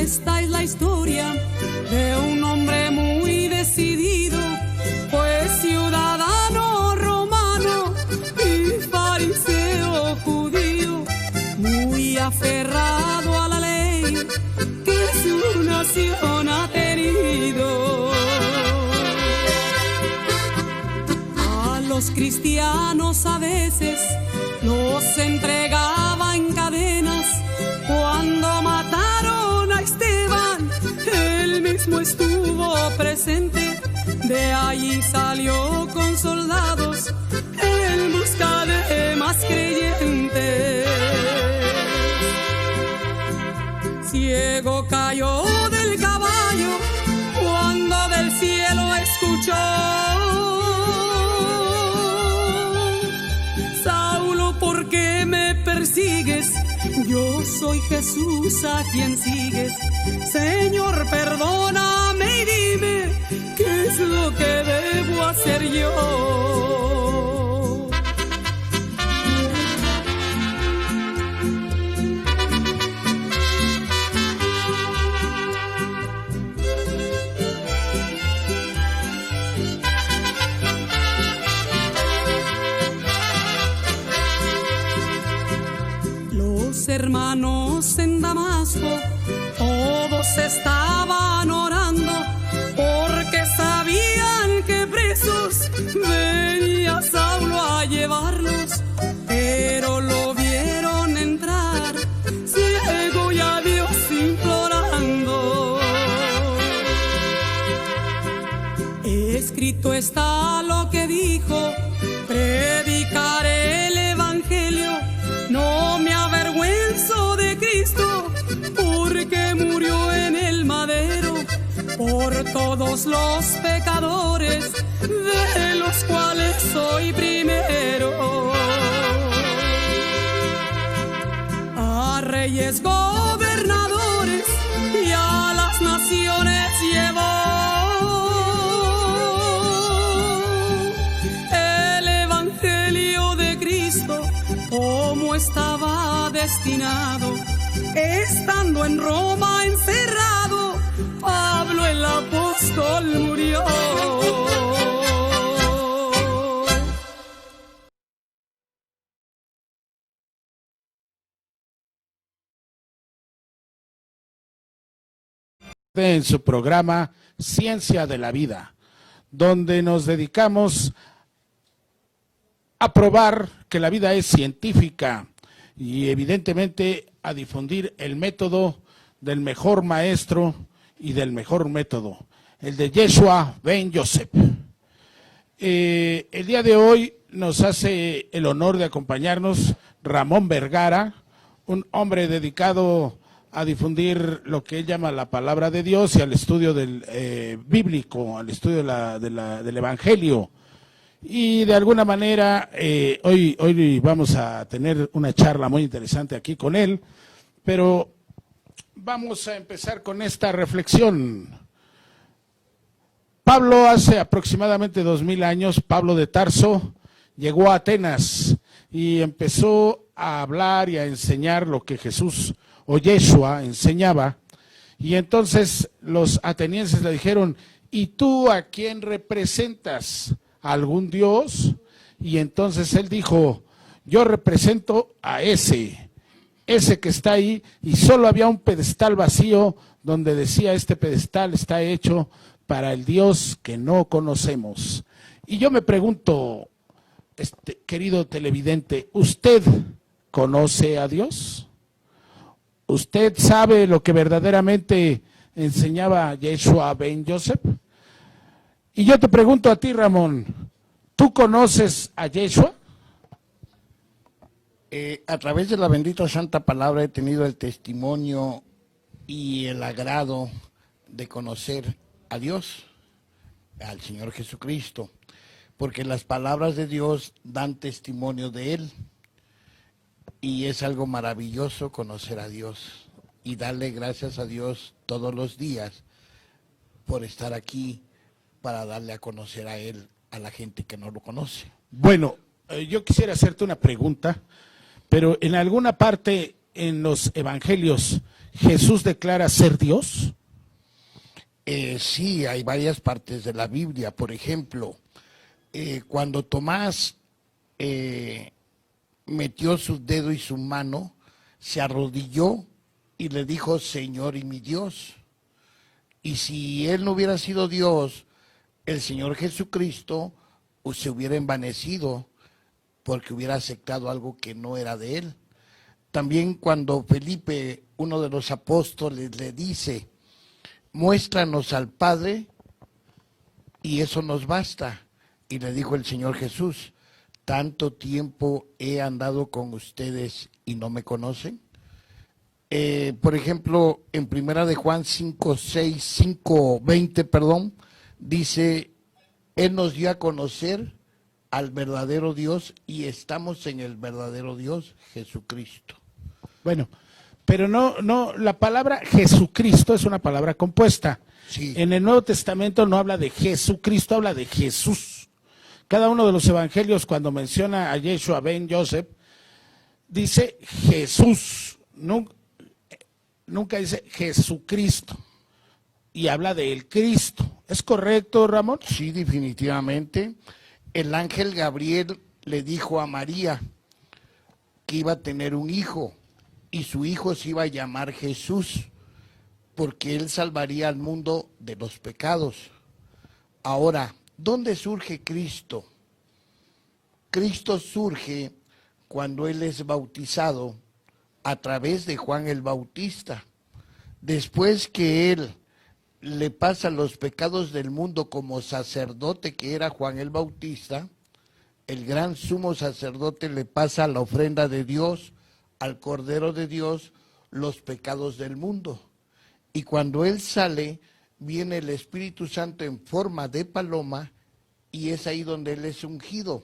Esta es la historia de un hombre muy decidido, pues ciudadano romano y fariseo judío, muy aferrado a la ley que su nación ha tenido. A los cristianos a veces los entregaba en cadenas. Cuando mataron a Esteban, él mismo estuvo presente. De allí salió con soldados en busca de más creyentes. Ciego cayó del caballo cuando del cielo escuchó: Saulo, ¿por qué me persigues? Yo soy Jesús a quien sigues. Señor, perdóname y dime qué es lo que debo hacer yo. Los hermanos en Damasco todos estaban orando, porque sabían que presos venía Saulo a llevarlos, pero lo vieron entrar ciego y a Dios implorando. Escrito está lo que dijo: predicaré el evangelio, no me avergüenzo de Cristo, porque murió en el madero por todos los pecadores, de los cuales soy primero. A reyes, gobernadores y a las naciones llevó el evangelio de Cristo como estaba destinado. Estando en Roma encerrado, Pablo el apóstol murió. En su programa Ciencia de la Vida, donde nos dedicamos a probar que la vida es científica y evidentemente a difundir el método del mejor maestro y del mejor método, el de Yeshua ben Yosef. El día de hoy nos hace el honor de acompañarnos Ramón Vergara, un hombre dedicado a difundir lo que él llama la palabra de Dios y al estudio del bíblico, al estudio del Evangelio. Y de alguna manera hoy vamos a tener una charla muy interesante aquí con él, pero vamos a empezar con esta reflexión. Pablo, hace aproximadamente 2000 años, Pablo de Tarso, llegó a Atenas y empezó a hablar y a enseñar lo que Jesús o Yeshua enseñaba. Y entonces los atenienses le dijeron: ¿y tú a quién representas? ¿A algún dios? Y entonces él dijo: yo represento a ese que está ahí, y solo había un pedestal vacío donde decía: este pedestal está hecho para el Dios que no conocemos. Y yo me pregunto, querido televidente, ¿usted conoce a Dios? ¿Usted sabe lo que verdaderamente enseñaba Yeshua ben Yosef? Y yo te pregunto a ti, Ramón, ¿tú conoces a Yeshua? A través de la bendita santa palabra he tenido el testimonio y el agrado de conocer a Dios, al Señor Jesucristo, porque las palabras de Dios dan testimonio de Él, y es algo maravilloso conocer a Dios y darle gracias a Dios todos los días por estar aquí para darle a conocer a Él a la gente que no lo conoce. Bueno, yo quisiera hacerte una pregunta, pero en alguna parte en los evangelios Jesús declara ser Dios? Sí, hay varias partes de la Biblia. Por ejemplo, cuando Tomás metió su dedo y su mano, se arrodilló y le dijo, Señor y mi Dios. Y si él no hubiera sido Dios, el Señor Jesucristo se hubiera envanecido porque hubiera aceptado algo que no era de él. También cuando Felipe, uno de los apóstoles, le dice, muéstranos al Padre y eso nos basta. Y le dijo el Señor Jesús, ¿tanto tiempo he andado con ustedes y no me conocen? Por ejemplo, en Primera de Juan 5:20, dice, Él nos dio a conocer al verdadero Dios y estamos en el verdadero Dios, Jesucristo. Bueno, pero no, la palabra Jesucristo es una palabra compuesta. Sí. En el Nuevo Testamento no habla de Jesucristo, habla de Jesús. Cada uno de los evangelios, cuando menciona a Yeshua ben Joseph, dice Jesús, nunca dice Jesucristo, y habla de el Cristo. ¿Es correcto, Ramón? Sí, definitivamente. El ángel Gabriel le dijo a María que iba a tener un hijo, y su hijo se iba a llamar Jesús, porque él salvaría al mundo de los pecados. Ahora, ¿dónde surge Cristo? Cristo surge cuando él es bautizado a través de Juan el Bautista. Después que él le pasa los pecados del mundo como sacerdote que era Juan el Bautista, el gran sumo sacerdote le pasa a la ofrenda de Dios, al Cordero de Dios, los pecados del mundo. Y cuando él sale, viene el Espíritu Santo en forma de paloma, y es ahí donde él es ungido,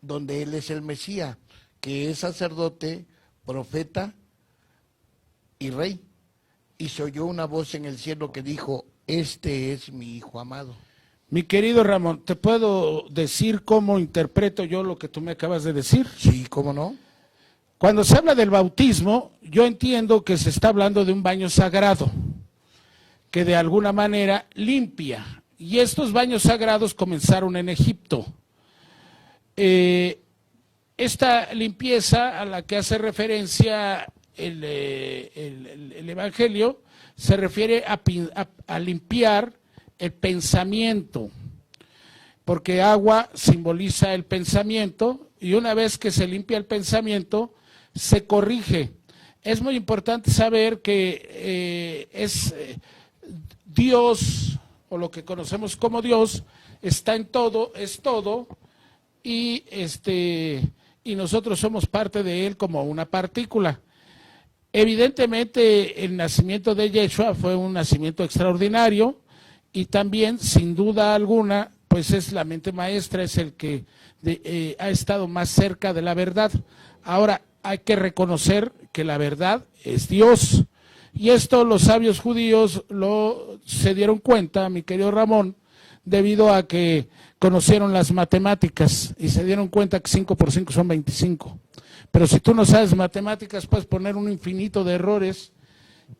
donde él es el Mesías, que es sacerdote, profeta y rey. Y se oyó una voz en el cielo que dijo, este es mi Hijo amado. Mi querido Ramón, ¿te puedo decir cómo interpreto yo lo que tú me acabas de decir? Sí, ¿cómo no? Cuando se habla del bautismo, yo entiendo que se está hablando de un baño sagrado, que de alguna manera limpia. Y estos baños sagrados comenzaron en Egipto. Esta limpieza a la que hace referencia el Evangelio se refiere a limpiar el pensamiento, porque agua simboliza el pensamiento y una vez que se limpia el pensamiento, se corrige. Es muy importante saber que Dios, o lo que conocemos como Dios, está en todo, es todo, y nosotros somos parte de Él como una partícula. Evidentemente, el nacimiento de Yeshua fue un nacimiento extraordinario y también, sin duda alguna, pues es la mente maestra, es el que ha estado más cerca de la verdad. Ahora, hay que reconocer que la verdad es Dios. Y esto los sabios judíos se dieron cuenta, mi querido Ramón, debido a que conocieron las matemáticas y se dieron cuenta que 5 por 5 son 25. Pero si tú no sabes matemáticas, puedes poner un infinito de errores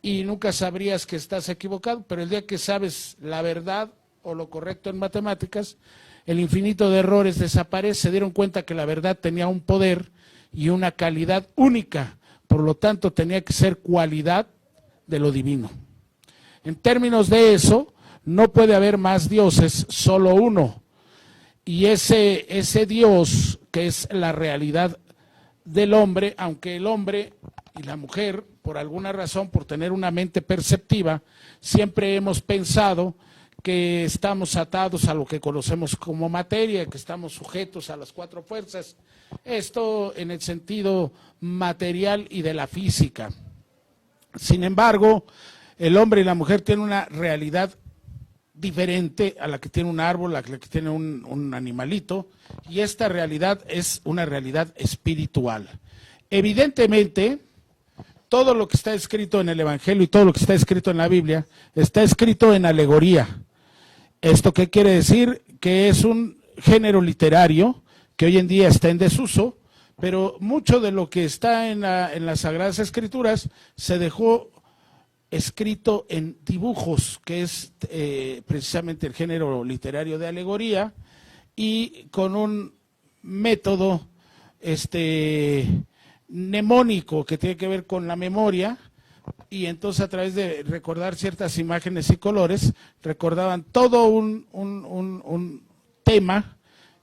y nunca sabrías que estás equivocado. Pero el día que sabes la verdad o lo correcto en matemáticas, el infinito de errores desaparece. Se dieron cuenta que la verdad tenía un poder y una calidad única. Por lo tanto, tenía que ser cualidad de lo divino. En términos de eso, no puede haber más dioses, solo uno. Y ese Dios, que es la realidad del hombre, aunque el hombre y la mujer, por alguna razón, por tener una mente perceptiva, siempre hemos pensado que estamos atados a lo que conocemos como materia, que estamos sujetos a las 4 fuerzas. Esto en el sentido material y de la física. Sin embargo, el hombre y la mujer tienen una realidad diferente a la que tiene un árbol, a la que tiene un animalito, y esta realidad es una realidad espiritual. Evidentemente, todo lo que está escrito en el Evangelio y todo lo que está escrito en la Biblia está escrito en alegoría. ¿Esto qué quiere decir? Que es un género literario que hoy en día está en desuso, pero mucho de lo que está en las Sagradas Escrituras se dejó escrito en dibujos, que es precisamente el género literario de alegoría, y con un método mnemónico que tiene que ver con la memoria, y entonces a través de recordar ciertas imágenes y colores, recordaban todo un tema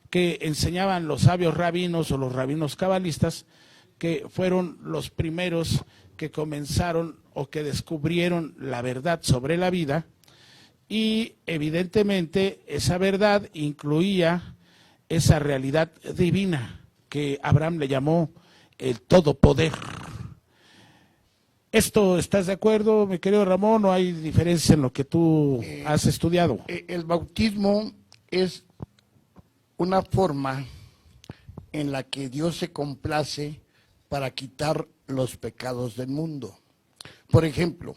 que enseñaban los sabios rabinos o los rabinos cabalistas, que fueron los primeros que comenzaron o que descubrieron la verdad sobre la vida, y evidentemente esa verdad incluía esa realidad divina que Abraham le llamó el todopoder. ¿Esto estás de acuerdo, mi querido Ramón, o hay diferencia en lo que tú has estudiado? El bautismo es una forma en la que Dios se complace para quitar los pecados del mundo. Por ejemplo,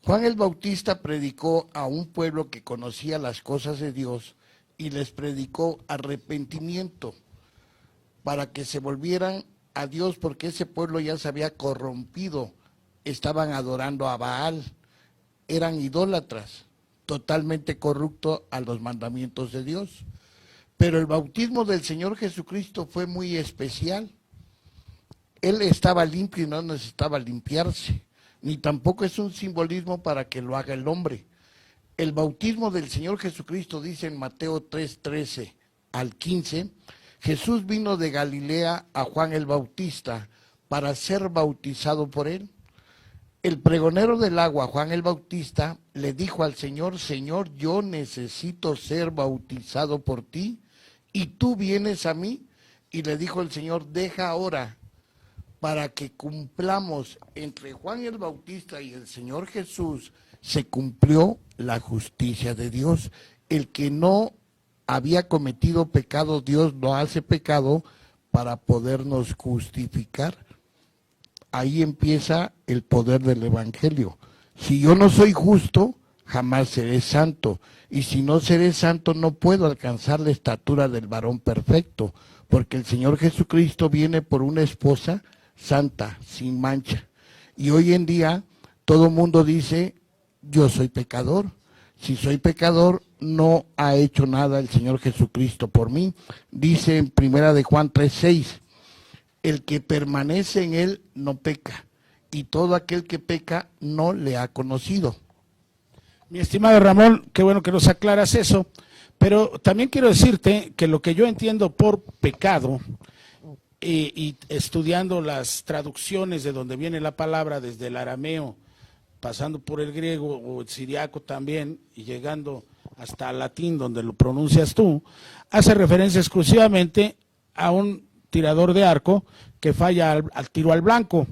Juan el Bautista predicó a un pueblo que conocía las cosas de Dios y les predicó arrepentimiento para que se volvieran a Dios, porque ese pueblo ya se había corrompido, estaban adorando a Baal, eran idólatras, totalmente corruptos a los mandamientos de Dios. Pero el bautismo del Señor Jesucristo fue muy especial. Él estaba limpio y no necesitaba limpiarse, ni tampoco es un simbolismo para que lo haga el hombre. El bautismo del Señor Jesucristo dice en Mateo 3:13 al 15, Jesús vino de Galilea a Juan el Bautista para ser bautizado por él. El pregonero del agua, Juan el Bautista, le dijo al Señor: Señor, yo necesito ser bautizado por ti, y tú vienes a mí. Y le dijo el Señor: deja ahora, para que cumplamos entre Juan el Bautista y el Señor Jesús, se cumplió la justicia de Dios. El que no había cometido pecado, Dios lo hace pecado para podernos justificar. Ahí empieza el poder del Evangelio. Si yo no soy justo, jamás seré santo. Y si no seré santo, no puedo alcanzar la estatura del varón perfecto, porque el Señor Jesucristo viene por una esposa santa, sin mancha. Y hoy en día todo el mundo dice: yo soy pecador. Si soy pecador, no ha hecho nada el Señor Jesucristo por mí. Dice en 1 Juan 3:6, el que permanece en él no peca, y todo aquel que peca no le ha conocido. Mi estimado Ramón, qué bueno que nos aclaras eso, pero también quiero decirte que lo que yo entiendo por pecado, y estudiando las traducciones de donde viene la palabra, desde el arameo, pasando por el griego o el siriaco también, y llegando hasta el latín donde lo pronuncias tú, hace referencia exclusivamente a un tirador de arco que falla al tiro al blanco.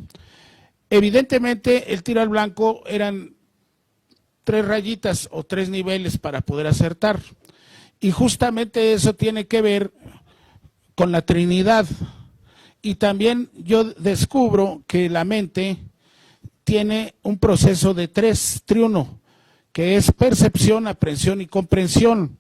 Evidentemente el tiro al blanco eran 3 rayitas o 3 niveles para poder acertar, y justamente eso tiene que ver con la Trinidad. Y también yo descubro que la mente tiene un proceso de 3 triuno, que es percepción, aprehensión y comprensión.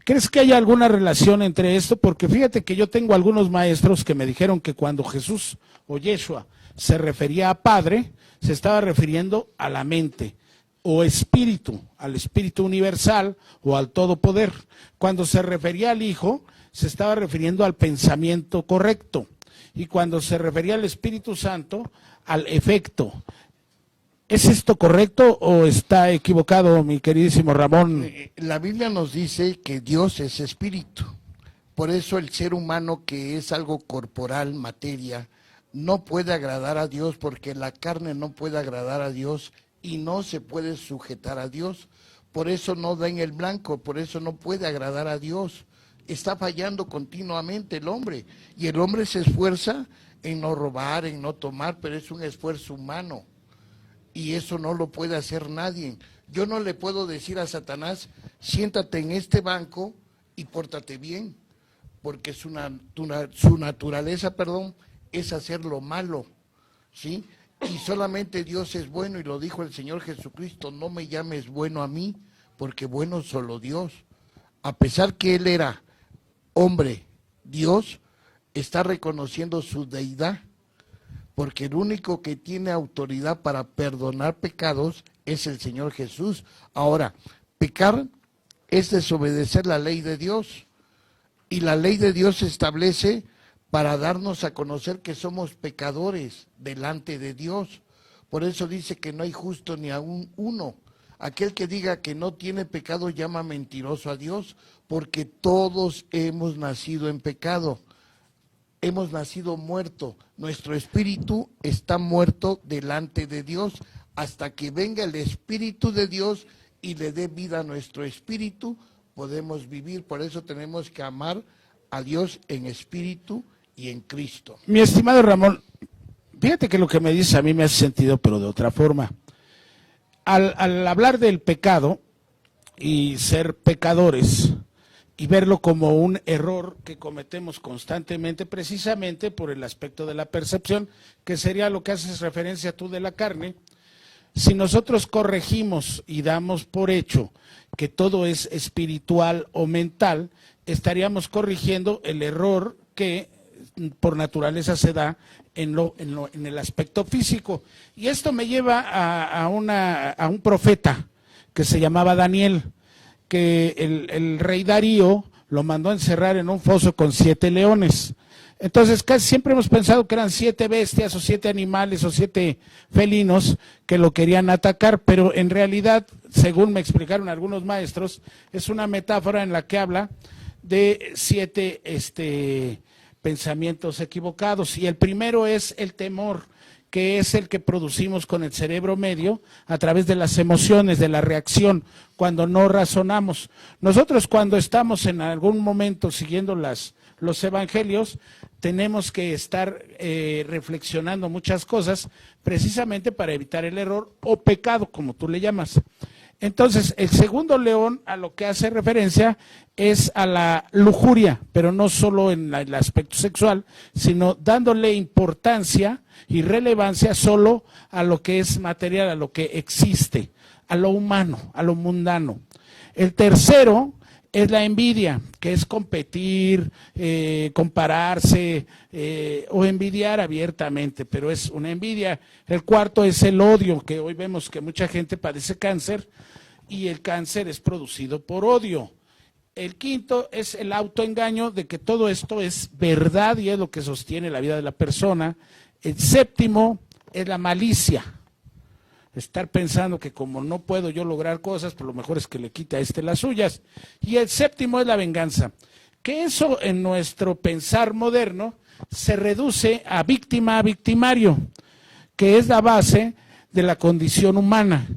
¿Crees que hay alguna relación entre esto? Porque fíjate que yo tengo algunos maestros que me dijeron que cuando Jesús o Yeshua se refería a Padre, se estaba refiriendo a la mente o espíritu, al espíritu universal o al todopoder. Cuando se refería al Hijo, se estaba refiriendo al pensamiento correcto. Y cuando se refería al Espíritu Santo, al efecto. ¿Es esto correcto o está equivocado, mi queridísimo Ramón? La Biblia nos dice que Dios es espíritu. Por eso el ser humano, que es algo corporal, materia, no puede agradar a Dios, porque la carne no puede agradar a Dios y no se puede sujetar a Dios. Por eso no da en el blanco, por eso no puede agradar a Dios. Está fallando continuamente el hombre, y el hombre se esfuerza en no robar, en no tomar, pero es un esfuerzo humano, y eso no lo puede hacer nadie. Yo no le puedo decir a Satanás: siéntate en este banco y pórtate bien, porque su naturaleza, es hacer lo malo, ¿sí? Y solamente Dios es bueno, y lo dijo el Señor Jesucristo: no me llames bueno a mí, porque bueno solo Dios. A pesar que Él era hombre, Dios está reconociendo su deidad, porque el único que tiene autoridad para perdonar pecados es el Señor Jesús. Ahora, pecar es desobedecer la ley de Dios, y la ley de Dios se establece para darnos a conocer que somos pecadores delante de Dios. Por eso dice que no hay justo ni aún uno. Aquel que diga que no tiene pecado llama mentiroso a Dios, porque todos hemos nacido en pecado. Hemos nacido muerto. Nuestro espíritu está muerto delante de Dios hasta que venga el Espíritu de Dios y le dé vida a nuestro espíritu, podemos vivir. Por eso tenemos que amar a Dios en espíritu y en Cristo. Mi estimado Ramón, fíjate que lo que me dice a mí me hace sentido, pero de otra forma. Al hablar del pecado y ser pecadores y verlo como un error que cometemos constantemente, precisamente por el aspecto de la percepción, que sería lo que haces referencia tú de la carne, si nosotros corregimos y damos por hecho que todo es espiritual o mental, estaríamos corrigiendo el error que por naturaleza se da en el aspecto físico. Y esto me lleva a un profeta que se llamaba Daniel, que el rey Darío lo mandó a encerrar en un foso con 7 leones. Entonces casi siempre hemos pensado que eran 7 bestias o 7 animales o 7 felinos que lo querían atacar, pero en realidad, según me explicaron algunos maestros, es una metáfora en la que habla de 7 pensamientos equivocados, y el primero es el temor, que es el que producimos con el cerebro medio a través de las emociones, de la reacción, cuando no razonamos. Nosotros cuando estamos en algún momento siguiendo los evangelios, tenemos que estar reflexionando muchas cosas precisamente para evitar el error o pecado, como tú le llamas. Entonces, el segundo león a lo que hace referencia es a la lujuria, pero no solo en el aspecto sexual, sino dándole importancia y relevancia solo a lo que es material, a lo que existe, a lo humano, a lo mundano. El tercero es la envidia, que es competir, compararse o envidiar abiertamente, pero es una envidia. El cuarto es el odio, que hoy vemos que mucha gente padece cáncer y el cáncer es producido por odio. El quinto es el autoengaño de que todo esto es verdad y es lo que sostiene la vida de la persona. El séptimo es la malicia. Estar pensando que como no puedo yo lograr cosas, pues lo mejor es que le quite a las suyas. Y el séptimo es la venganza, que eso en nuestro pensar moderno se reduce a víctima, a victimario, que es la base de la condición humana,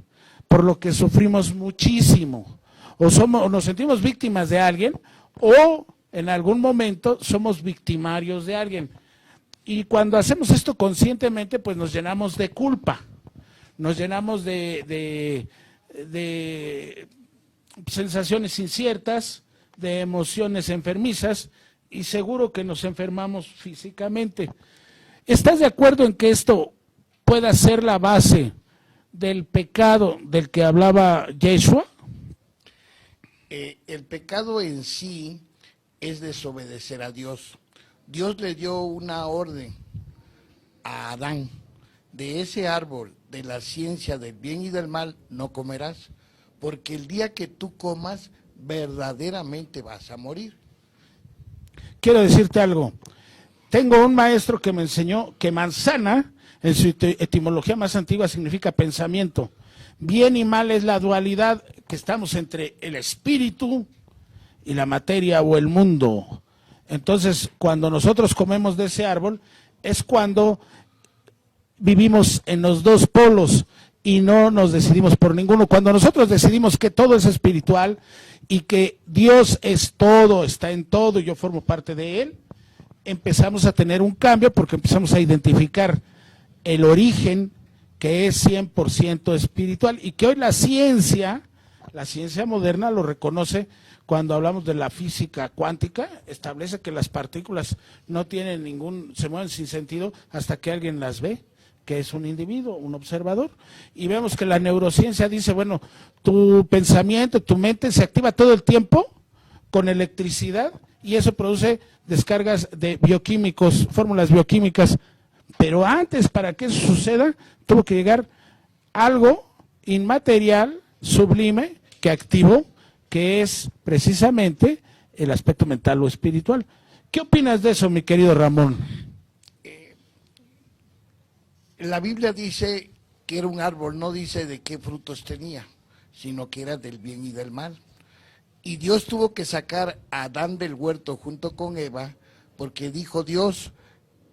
por lo que sufrimos muchísimo. O nos sentimos víctimas de alguien, o en algún momento somos victimarios de alguien. Y cuando hacemos esto conscientemente, pues nos llenamos de culpa. Nos llenamos de sensaciones inciertas, de emociones enfermizas, y seguro que nos enfermamos físicamente. ¿Estás de acuerdo en que esto pueda ser la base del pecado del que hablaba Yeshua? El pecado en sí es desobedecer a Dios. Dios le dio una orden a Adán: de ese árbol de la ciencia del bien y del mal no comerás, porque el día que tú comas verdaderamente vas a morir. Quiero decirte algo. Tengo un maestro que me enseñó que manzana, en su etimología más antigua, significa pensamiento. Bien y mal es la dualidad que estamos entre el espíritu y la materia o el mundo. Entonces, cuando nosotros comemos de ese árbol, es cuando vivimos en los dos polos y no nos decidimos por ninguno. Cuando nosotros decidimos que todo es espiritual y que Dios es todo, está en todo y yo formo parte de Él, empezamos a tener un cambio porque empezamos a identificar el origen que es 100% espiritual y que hoy la ciencia moderna lo reconoce. Cuando hablamos de la física cuántica, establece que las partículas no tienen se mueven sin sentido hasta que alguien las ve, que es un individuo, un observador. Y vemos que la neurociencia dice, bueno, tu pensamiento, tu mente se activa todo el tiempo con electricidad y eso produce descargas de bioquímicos, fórmulas bioquímicas Pero antes, para que eso suceda, tuvo que llegar algo inmaterial, sublime, que activó, que es precisamente el aspecto mental o espiritual. ¿Qué opinas de eso, mi querido Ramón? La Biblia dice que era un árbol, no dice de qué frutos tenía, sino que era del bien y del mal. Y Dios tuvo que sacar a Adán del huerto junto con Eva, porque dijo Dios,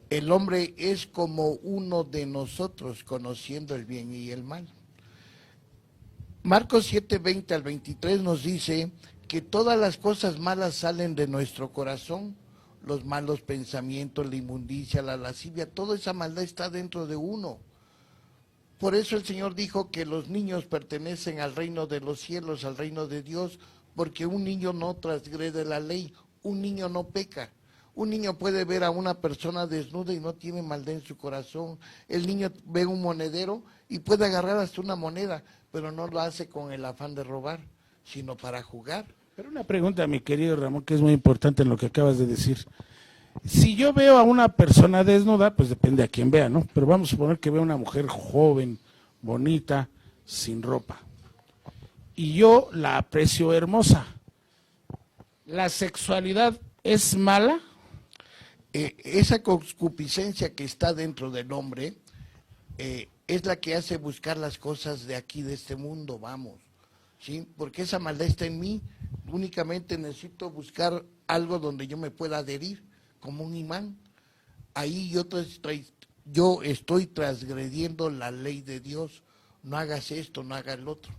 el hombre es como uno de nosotros, conociendo el bien y el mal. Marcos 7:20 al 23 nos dice que todas las cosas malas salen de nuestro corazón, los malos pensamientos, la inmundicia, la lascivia, toda esa maldad está dentro de uno. Por eso el Señor dijo que los niños pertenecen al reino de los cielos, al reino de Dios, porque un niño no transgrede la ley, un niño no peca. Un niño puede ver a una persona desnuda y no tiene maldad en su corazón. El niño ve un monedero y puede agarrar hasta una moneda, pero no lo hace con el afán de robar, sino para jugar. Pero una pregunta, mi querido Ramón, que es muy importante en lo que acabas de decir. Si yo veo a una persona desnuda, pues depende a quién vea, ¿no? Pero vamos a suponer que veo a una mujer joven, bonita, sin ropa. Y yo la aprecio hermosa. ¿La sexualidad es mala? Esa concupiscencia que está dentro del hombre es la que hace buscar las cosas de aquí, de este mundo, vamos, ¿sí? Porque esa maldad está en mí, únicamente necesito buscar algo donde yo me pueda adherir, como un imán. Ahí yo estoy transgrediendo la ley de Dios, no hagas esto, no hagas lo otro.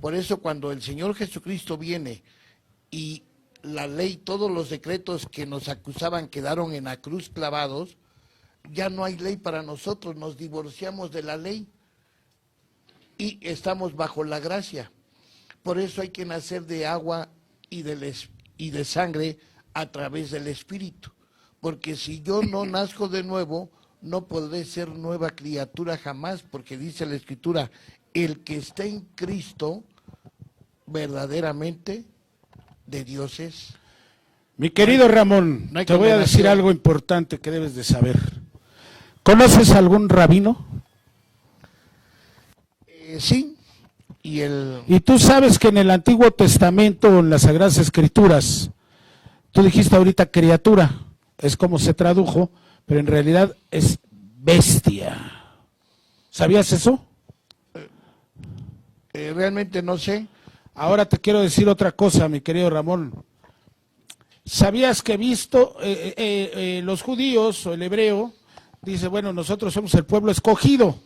Por eso cuando el Señor Jesucristo viene y la ley, todos los decretos que nos acusaban quedaron en la cruz clavados, ya no hay ley para nosotros, nos divorciamos de la ley y estamos bajo la gracia. Por eso hay que nacer de agua y de sangre a través del Espíritu, porque si yo no nazco de nuevo, no podré ser nueva criatura jamás, porque dice la Escritura, el que está en Cristo, verdaderamente de Dios es. Mi querido Ramón, no hay te voy a decir algo importante que debes de saber. ¿Conoces algún rabino? Sí. Y tú sabes que en el Antiguo Testamento, en las Sagradas Escrituras, tú dijiste ahorita criatura, es como se tradujo, pero en realidad es bestia. ¿Sabías eso? Realmente no sé. Ahora te quiero decir otra cosa, mi querido Ramón. ¿Sabías que los judíos o el hebreo dice, bueno, nosotros somos el pueblo escogido?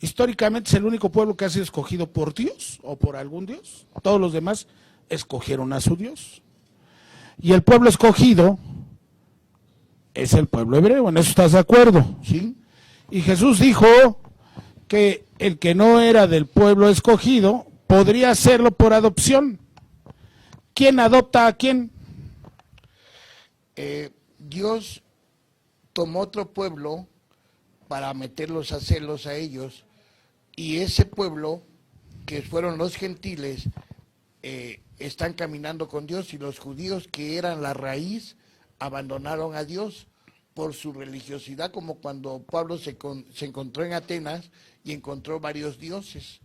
Históricamente es el único pueblo que ha sido escogido por Dios o por algún Dios. Todos los demás escogieron a su Dios. Y el pueblo escogido es el pueblo hebreo, ¿en eso estás de acuerdo? Sí. Y Jesús dijo que el que no era del pueblo escogido podría hacerlo por adopción. ¿Quién adopta a quién? Dios tomó otro pueblo para meterlos a celos a ellos, y ese pueblo, que fueron los gentiles, están caminando con Dios, y los judíos, que eran la raíz, abandonaron a Dios por su religiosidad, como cuando Pablo se encontró en Atenas y encontró varios dioses,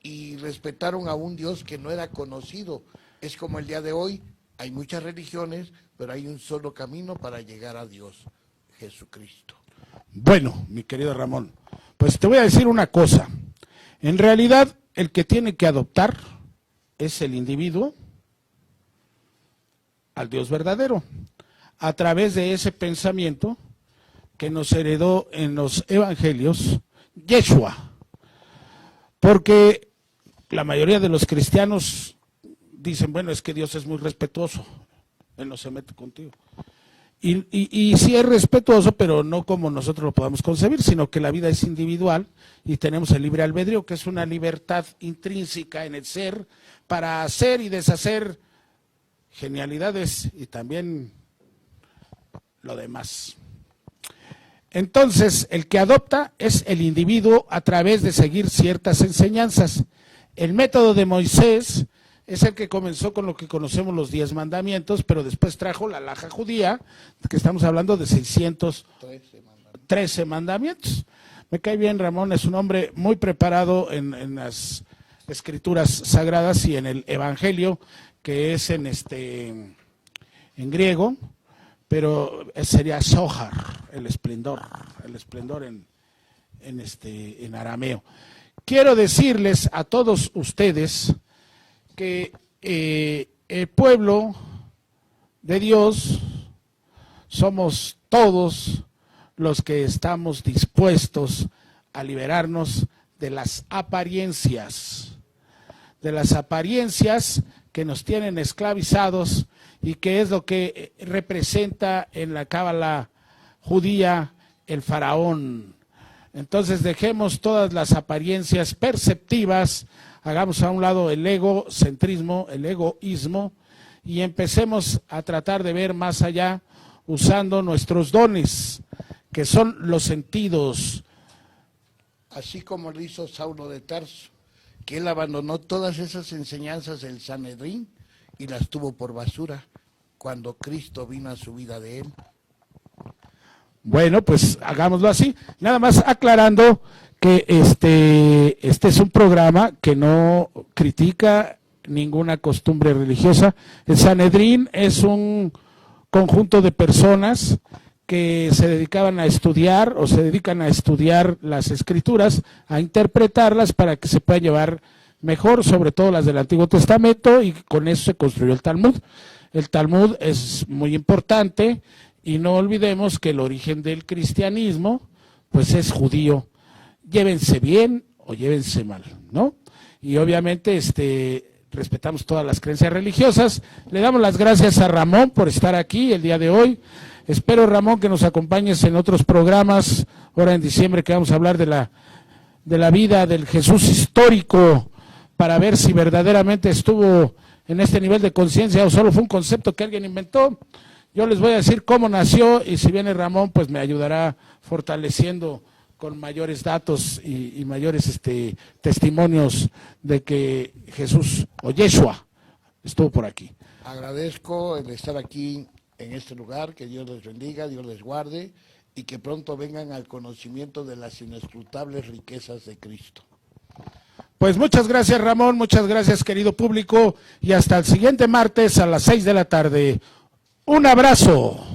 y respetaron a un Dios que no era conocido. Es como el día de hoy, hay muchas religiones, pero hay un solo camino para llegar a Dios, Jesucristo. Bueno, mi querido Ramón, pues te voy a decir una cosa. En realidad, el que tiene que adoptar es el individuo al Dios verdadero, a través de ese pensamiento que nos heredó en los evangelios Yeshua. Porque la mayoría de los cristianos dicen, bueno, es que Dios es muy respetuoso, Él no se mete contigo. Y sí es respetuoso, pero no como nosotros lo podamos concebir, sino que la vida es individual y tenemos el libre albedrío, que es una libertad intrínseca en el ser para hacer y deshacer genialidades y también lo demás. Entonces, el que adopta es el individuo a través de seguir ciertas enseñanzas. El método de Moisés es el que comenzó con lo que conocemos los 10 mandamientos, pero después trajo la halajá judía, que estamos hablando de 613 13 mandamientos. Me cae bien Ramón, es un hombre muy preparado en las escrituras sagradas y en el evangelio, que es en griego, pero sería Zohar, el esplendor en arameo. Quiero decirles a todos ustedes que el pueblo de Dios somos todos los que estamos dispuestos a liberarnos de las apariencias que nos tienen esclavizados y que es lo que representa en la cábala judía el faraón. Entonces dejemos todas las apariencias perceptivas, hagamos a un lado el egocentrismo, el egoísmo, y empecemos a tratar de ver más allá usando nuestros dones, que son los sentidos. Así como lo hizo Saulo de Tarso, que él abandonó todas esas enseñanzas del Sanedrín y las tuvo por basura cuando Cristo vino a su vida de él. Bueno, pues hagámoslo así. Nada más aclarando que este es un programa que no critica ninguna costumbre religiosa. El Sanedrín es un conjunto de personas que se dedicaban a estudiar o se dedican a estudiar las escrituras, a interpretarlas para que se puedan llevar mejor, sobre todo las del Antiguo Testamento, y con eso se construyó el Talmud. El Talmud es muy importante y no olvidemos que el origen del cristianismo pues es judío. Llévense bien o llévense mal, ¿no? Y obviamente respetamos todas las creencias religiosas. Le damos las gracias a Ramón por estar aquí el día de hoy. Espero, Ramón, que nos acompañes en otros programas, ahora en diciembre, que vamos a hablar de la vida del Jesús histórico, para ver si verdaderamente estuvo en este nivel de conciencia o solo fue un concepto que alguien inventó. Yo les voy a decir cómo nació, y si viene Ramón, pues me ayudará fortaleciendo con mayores datos y mayores testimonios de que Jesús o Yeshua estuvo por aquí. Agradezco el estar aquí en este lugar, que Dios les bendiga, Dios les guarde y que pronto vengan al conocimiento de las inescrutables riquezas de Cristo. Pues muchas gracias, Ramón, muchas gracias, querido público, y hasta el siguiente martes a las 6 de la tarde. Un abrazo.